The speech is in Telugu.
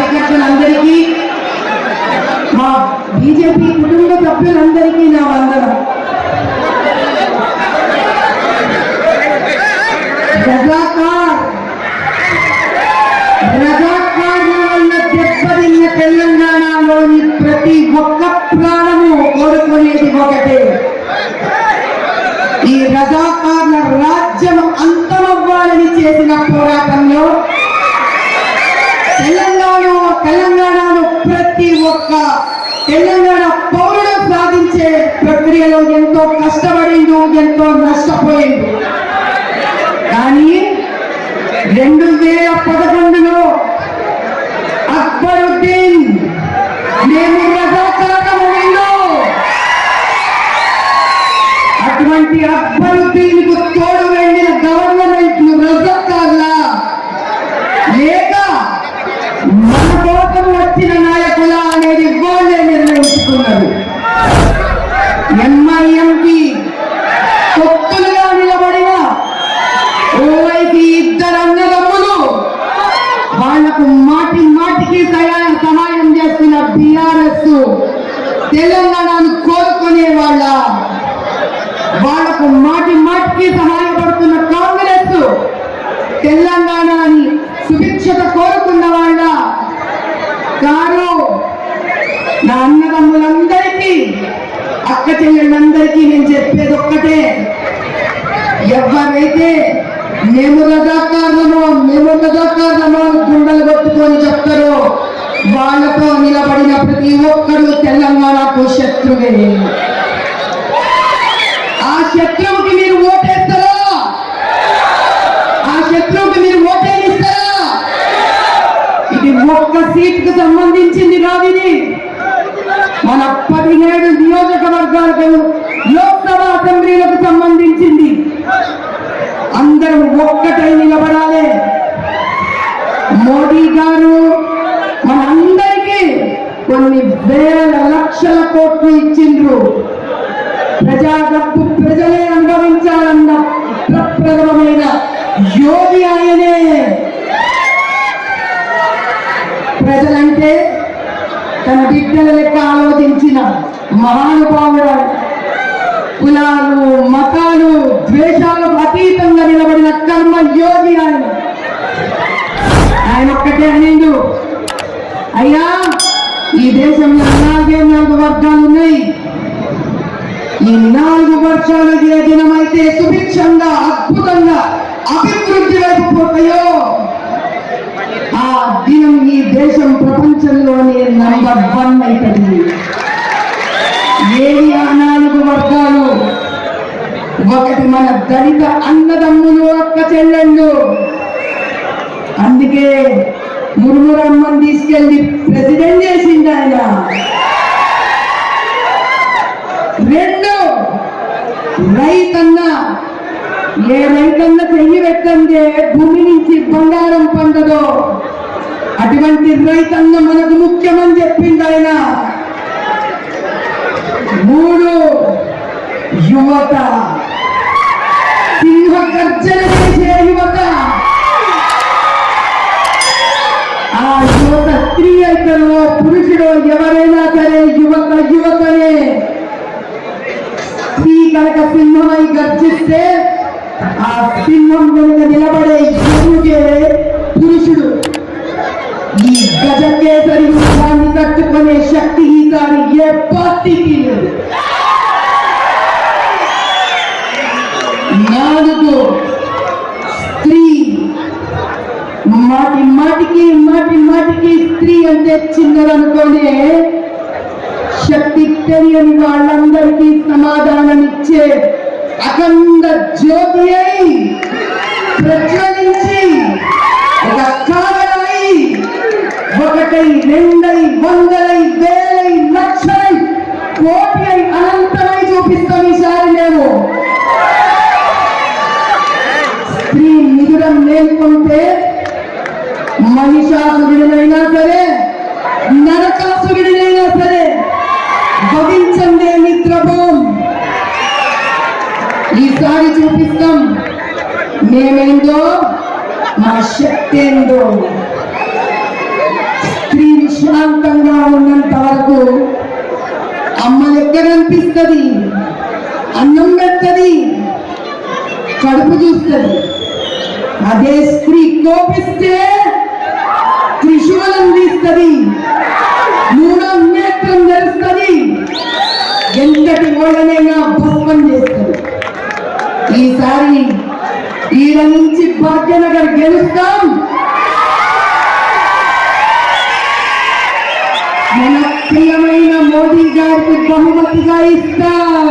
కార్యకర్తలందరికీ, మా బీజేపీ కుటుంబ సభ్యులందరికీ నా వందనం. రజాకార్ల వల్ల దెబ్బతిన్న తెలంగాణలోని ప్రతి ఒక్క ప్రాణము కోరుకునేది ఒకటే, ఈ రజాకార్ల రాజ్యం అంతమవ్వాలని చేసిన పోరాటంలో తెలంగాణను ప్రతి ఒక్క తెలంగాణ పౌరుడు సాధించే ప్రక్రియలో ఎంతో కష్టపడిండు, ఎంతో నష్టపోయిండు. కానీ 2011లో అక్బరుద్దీన్ మేము రజాకారములో అటువంటి అక్బరుద్దీన్ కు తోడు వెళ్ళిన గవర్నమెంట్ రజాకార్లా లేక మన కోసం వచ్చిన నాయకుల అనేది వాళ్ళే నిర్ణయించుకున్నారు. ఎంఐఎంకి తొత్తులుగా నిలబడిన ఓవైసీ ఇద్దరు అన్నదమ్ములు, వాళ్లకు మాటి మాటికి సహాయం చేస్తున్న బీఆర్ఎస్ తెలంగాణను కోరుకునే వాళ్లకు మాటి మాటికి సహాయపడుతున్న కాంగ్రెస్ తెలంగాణని సుభిక్షత కోరుకున్న వాళ్ళ కారు. నా అన్నదమ్ములందరికీ, అక్క చెల్లెళ్ళందరికీ నేను చెప్పేది ఒక్కటే, ఎవరైతే మేము రజాకారులమో గుండెలు కొట్టుకొని చెప్తారో వాళ్ళతో నిలబడిన ప్రతి ఒక్కరు తెలంగాణకు శత్రువే. ఆ శత్రువుకి మీరు ఓటేస్తారా? ఆ శత్రువుకి మీరు ఓటేస్తారా? ఇది ఒక్క సీటుకు సంబంధించింది కాదు, ఇది మన 17 నియోజకవర్గాలకు లోక్సభ అసెంబ్లీలకు సంబంధించింది. అందరం ఒక్కటై నిలబడాలి. మోడీ గారు మనందరికీ కొన్ని వేల లక్షల కోట్లు ఇచ్చిండ్రు. ప్రజా డబ్బు ప్రజలే అనుభవించాలన్న ప్రప్రథమమైన యోగి ఆయనే. ప్రజలంటే తన బిడ్డల లెక్క ఆలోచించిన మహానుభావుడు. కులాలు, మతాలు, ద్వేషాలకు అతీతంగా నిలబడిన కర్మ యోగి ఆయన ఒక్కటే అనిండు, అయ్యా ఈ దేశంలో 4 వర్గాలు ఉన్నాయి. ఈ 4 వర్షాలు ఏ దినమైతే సుభిక్షంగా అద్భుతంగా అభివృద్ధి వైపు పోతాయో ఆ దినం ఈ దేశం ప్రపంచంలోనే నంబర్ 1 అవుతుంది. ఏవి ఆ 4 వర్గాలు? ఒకటి మన దళిత అన్నదమ్ములు, అక్క చెల్లెళ్ళు. అందుకే మురుమురమ్మని తీసుకెళ్లి ప్రెసిడెంట్ చేసింది ఆయన. 2 రైతన్న. ఏ రైతన్న చెయ్యి పెట్టందే భూమి నుంచి బంగారం పండదో అటువంటి రైతన్న మనకు ముఖ్యమని చెప్పింది ఆయన. 3 యువత. సింహ గర్జన చేసే యువత. ఆ యువత స్త్రీ అయితేనో పురుషుడో ఎవరైనా సరే యువతనే. స్త్రీ కనుక సింహమై గర్జిస్తే ఆ సింహం వెనుక నిలబడే యువకుడే పురుషుడు. ఈ గజకేసరి యుద్ధాన్ని తట్టుకునే శక్తి ఈసారి ఏ పార్టీకి లేదు. 4 స్త్రీ. మాటికి స్త్రీ అంటే చిన్నదనుకోనే శక్తి తెలియని వాళ్ళందరికీ సమాధానం ఇచ్చే అఖండ జ్యోతి అయి ప్రజ్వలించి ఒక కావలై 1 2 100 1000 లక్షలై కోటి అనంతమై చూపిస్తాం ఈసారి మేము. స్త్రీ నిదురం నేర్చుకుంటే మహిషాసురుడినైనా సరే, నరకాసురుడినైనా సరే భవించందే నిద్రపోం. ఈసారి చూపిస్తాం మేమేందో, మా శక్తి ఏందో. స్త్రీ కల్పిస్తుంది, అన్నం పెడుతుంది, కడుపు చూస్తుంది. అదే స్త్రీ కోపిస్తే త్రిశూలం తీస్తుంది, మూడో నేత్రం తెరుస్తుంది, ఎంతటి వాళ్ళనైనా భస్మం చేస్తుంది. ఈసారి ఈడ నుంచి భాగ్యనగర్ గెలుస్తాం. మన ప్రియమైన మోదీ గారికి బహుమతిగా ఇస్తాం.